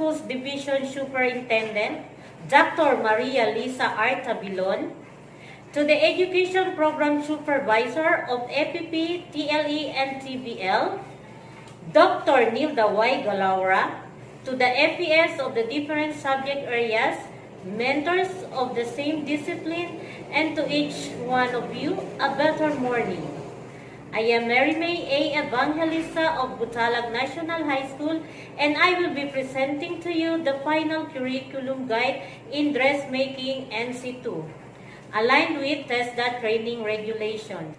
Schools Division Superintendent, Dr. Maria Lisa R. Tabilon, to the Education Program Supervisor of FPP, TLE, and TBL, Dr. Nilda Y. Galaura, to the FES of the different subject areas, mentors of the same discipline, and to each one of you, a better morning. I am Mary May A. Evangelista of Butalag National High School, and I will be presenting to you the final curriculum guide in Dressmaking NC2, aligned with TESDA training regulations.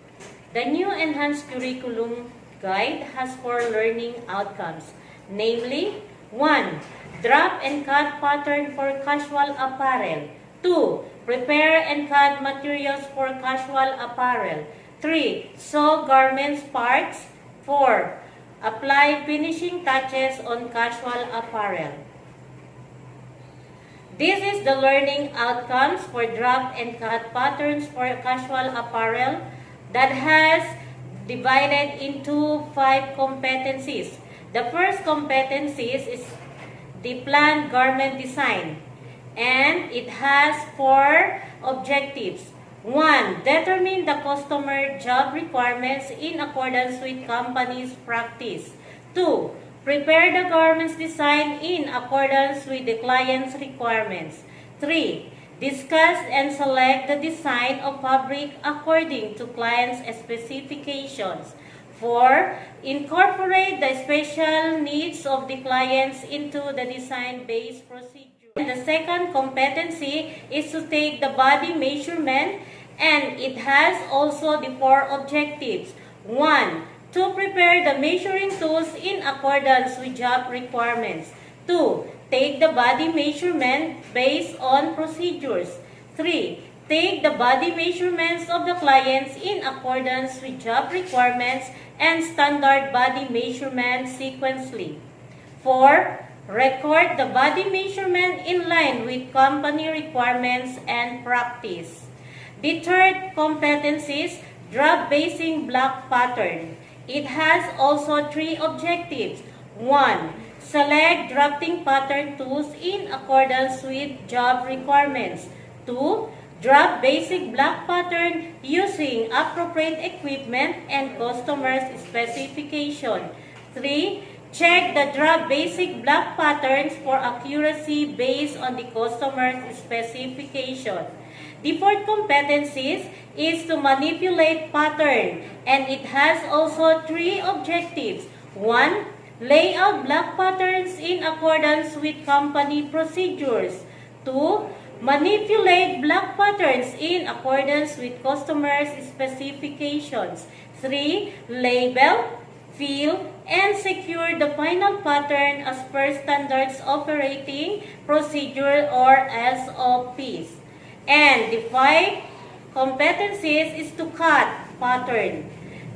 The new enhanced curriculum guide has 4 learning outcomes, namely, 1. Drop and cut pattern for casual apparel. 2. Prepare and cut materials for casual apparel. 3. Sew garments parts. 4. Apply finishing touches on casual apparel. This is the learning outcomes for drop and cut patterns for casual apparel that has divided into 5 competencies. The first competencies is the planned garment design, and it has 4 objectives. 1. Determine the customer job requirements in accordance with company's practice. 2. Prepare the garments design in accordance with the client's requirements. 3. Discuss and select the design of fabric according to client's specifications. 4. Incorporate the special needs of the clients into the design-based procedure. The second competency is to take the body measurement, and it has also the 4 objectives. 1. To prepare the measuring tools in accordance with job requirements. 2. Take the body measurement based on procedures. 3. Take the body measurements of the clients in accordance with job requirements and standard body measurements sequentially. 4. Record the body measurement in line with company requirements and practice. The third competency is drop basing block pattern. It has also 3 objectives. 1. Select drafting pattern tools in accordance with job requirements. 2. Drop basic block pattern using appropriate equipment and customer's specification. 3. Check the drop basic block patterns for accuracy based on the customer's specification. The fourth competencies is to manipulate pattern, and it has also 3 objectives. 1. Lay out block patterns in accordance with company procedures. 2. Manipulate block patterns in accordance with customers' specifications. 3. Label, fill, and secure the final pattern as per standards operating procedure or SOPs. And the 5 competencies is to cut pattern.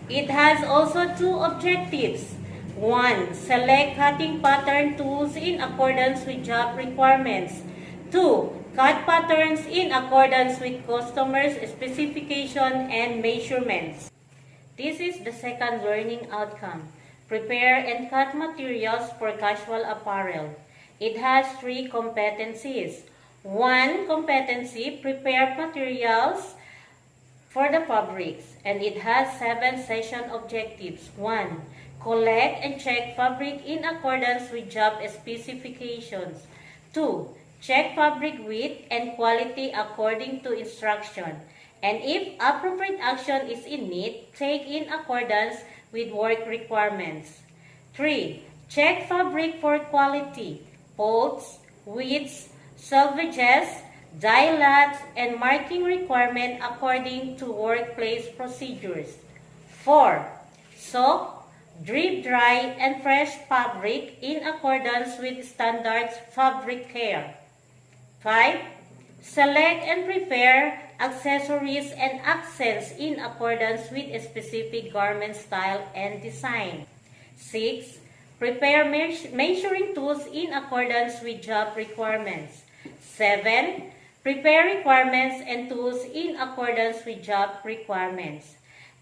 It has also 2 objectives. 1. Select cutting pattern tools in accordance with job requirements. 2. Cut patterns in accordance with customers' specification and measurements. This is the second learning outcome. Prepare and cut materials for casual apparel. It has 3 competencies. 1 competency, prepare materials for the fabrics, and it has 7 session objectives. 1. Collect and check fabric in accordance with job specifications. 2. Check fabric width and quality according to instruction. And if appropriate action is in need, take in accordance with work requirements. 3. Check fabric for quality, folds, widths, selvages, dye lots, and marking requirement according to workplace procedures. 4. Soak, drip dry, and fresh fabric in accordance with standards fabric care. 5. Select and prepare accessories and accents in accordance with a specific garment style and design. 6. Prepare measuring tools in accordance with job requirements. 7. Prepare requirements and tools in accordance with job requirements.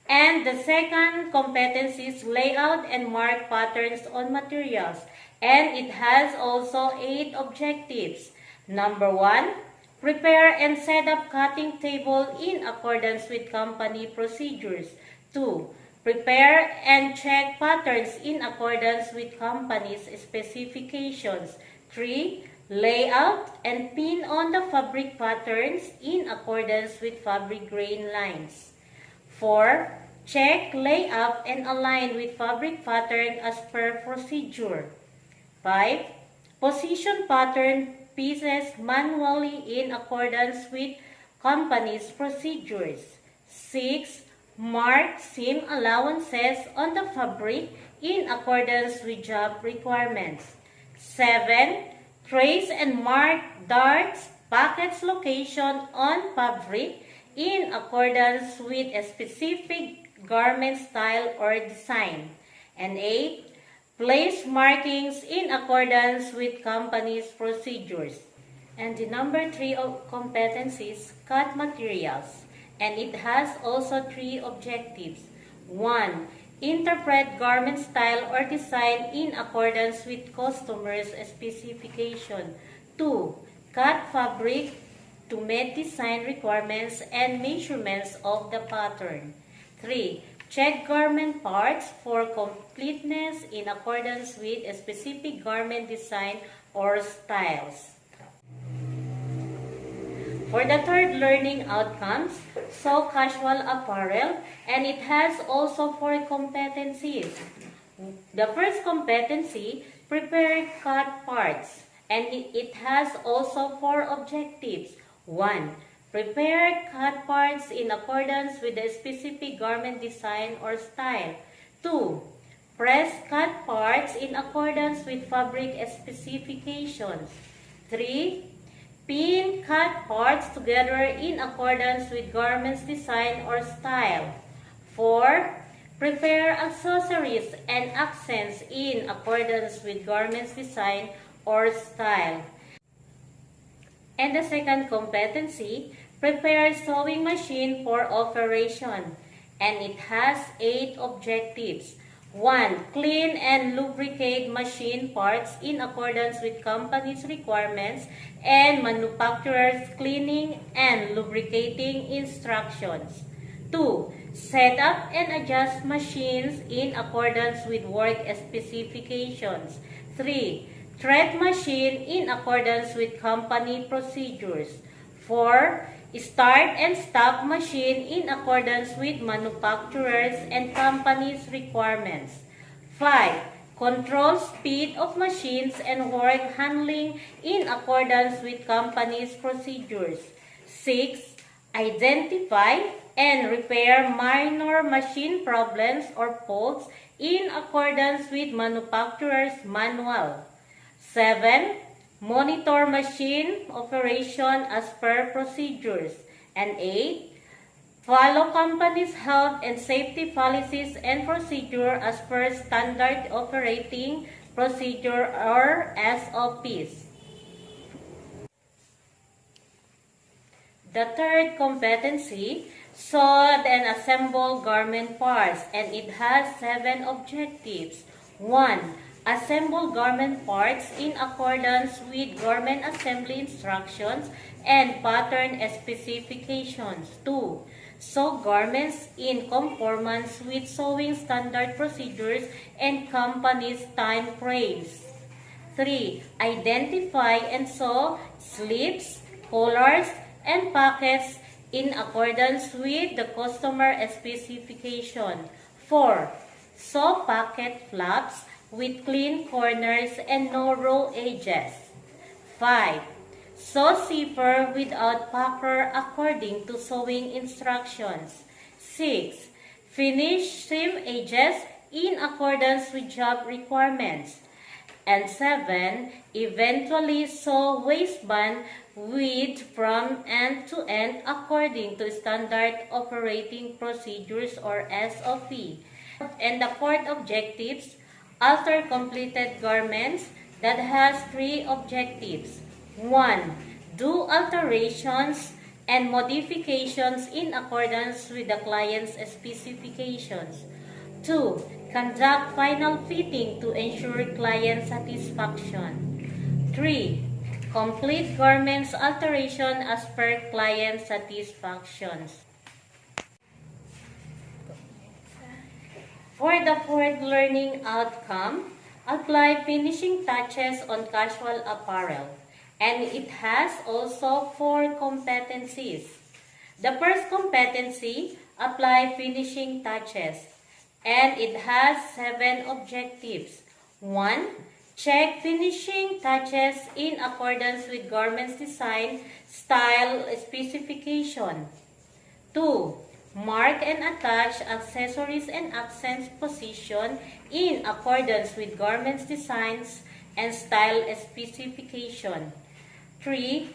And the second competency is layout and mark patterns on materials. And it has also 8 objectives. Number 1, prepare and set up cutting table in accordance with company procedures. 2, prepare and check patterns in accordance with company's specifications. 3, layout and pin on the fabric patterns in accordance with fabric grain lines. 4, check layout and align with fabric pattern as per procedure. 5, position pattern pieces manually in accordance with company's procedures. 6, mark seam allowances on the fabric in accordance with job requirements. 7, trace and mark darts, pockets location on fabric in accordance with a specific garment style or design. And 8, place markings in accordance with company's procedures. And the number 3 of competencies, cut materials. And it has also 3 objectives. 1, interpret garment style or design in accordance with customer's specification. 2, cut fabric to meet design requirements and measurements of the pattern. 3, check garment parts for completeness in accordance with a specific garment design or styles. For the third learning outcomes, sew casual apparel, and it has also 4 competencies. The first competency, prepare cut parts, and it has also 4 objectives. 1, prepare cut parts in accordance with the specific garment design or style. 2, press cut parts in accordance with fabric specifications. 3, pin cut parts together in accordance with garment's design or style. 4, prepare accessories and accents in accordance with garment's design or style. And the second competency, prepare sewing machine for operation. And it has 8 objectives. 1, clean and lubricate machine parts in accordance with company's requirements and manufacturer's cleaning and lubricating instructions. 2, set up and adjust machines in accordance with work specifications. 3, thread machine in accordance with company procedures. 4, start and stop machine in accordance with manufacturers and company's requirements. 5, control speed of machines and work handling in accordance with company's procedures. 6, identify and repair minor machine problems or faults in accordance with manufacturer's manual. 7, monitor machine operation as per procedures. And 8, follow company's health and safety policies and procedure as per standard operating procedure or SOPs. The third competency, sew and assemble garment parts, and it has 7 objectives. 1, assemble garment parts in accordance with garment assembly instructions and pattern specifications. 2, sew garments in conformance with sewing standard procedures and company's time frames. 3, identify and sew sleeves, collars, and pockets in accordance with the customer specification. 4, sew pocket flaps with clean corners and no raw edges. 5, sew zipper without pucker according to sewing instructions. 6, finish seam edges in accordance with job requirements. And 7, eventually sew waistband width from end to end according to standard operating procedures or SOP. And the fourth objectives, alter completed garments, that has 3 objectives. 1, do alterations and modifications in accordance with the client's specifications. 2. Conduct final fitting to ensure client satisfaction. 3. Complete garments alteration as per client satisfactions. For the fourth learning outcome, apply finishing touches on casual apparel. And it has also 4 competencies. The first competency, apply finishing touches. And it has 7 objectives. 1. Check finishing touches in accordance with garment's design, style, specification. 2. Mark and attach accessories and accents position in accordance with garment's designs and style specification. 3.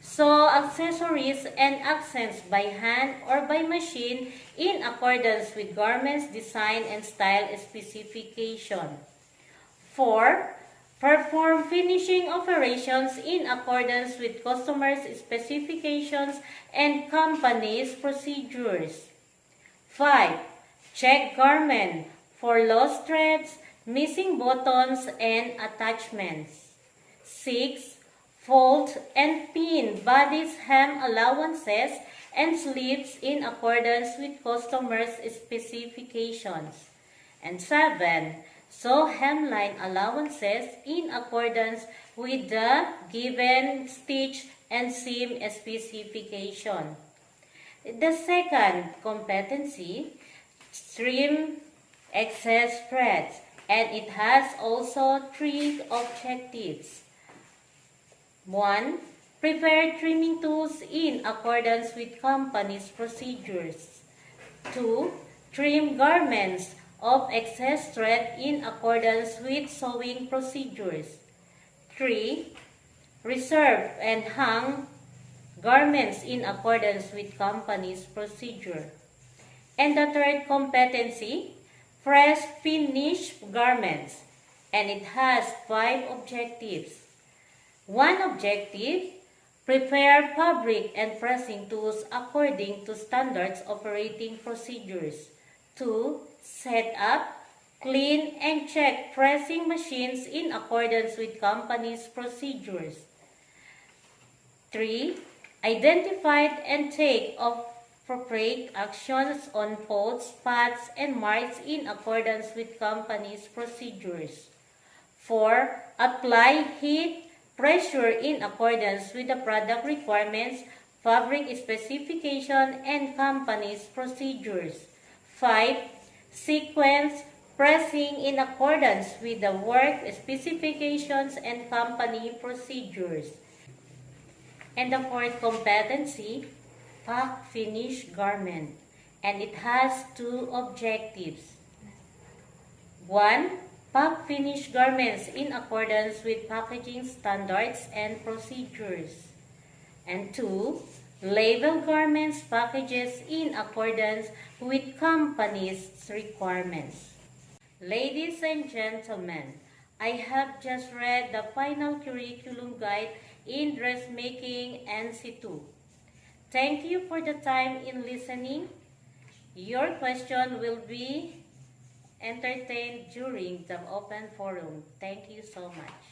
Sew accessories and accents by hand or by machine in accordance with garment's design and style specification. 4. Perform finishing operations in accordance with customers' specifications and company's procedures. 5. Check garment for lost threads, missing buttons, and attachments. 6. Fold and pin bodice hem allowances and sleeves in accordance with customers' specifications. And 7. Sew hemline allowances in accordance with the given stitch and seam specification. The second competency, trim excess threads, and it has also 3 objectives. 1. Prepare trimming tools in accordance with company's procedures. 2. Trim garments of excess thread in accordance with sewing procedures. 3. Reserve and hang garments in accordance with company's procedure. And the third competency, fresh finish garments, and it has 5 objectives. 1 objective, prepare fabric and pressing tools according to standards operating procedures. 2. Set up, clean, and check pressing machines in accordance with company's procedures. 3. Identify and take appropriate actions on folds, spots, and marks in accordance with company's procedures. 4. Apply heat, pressure in accordance with the product requirements, fabric specification, and company's procedures. 5. Sequence pressing in accordance with the work specifications and company procedures. And the fourth competency, pack finish garment, and it has 2 objectives. 1. Pack finish garments in accordance with packaging standards and procedures. And 2. Label garments packages in accordance with company's requirements. Ladies and gentlemen, I have just read the final curriculum guide in Dressmaking NC2. Thank you for the time in listening. Your question will be entertained during the open forum. Thank you so much.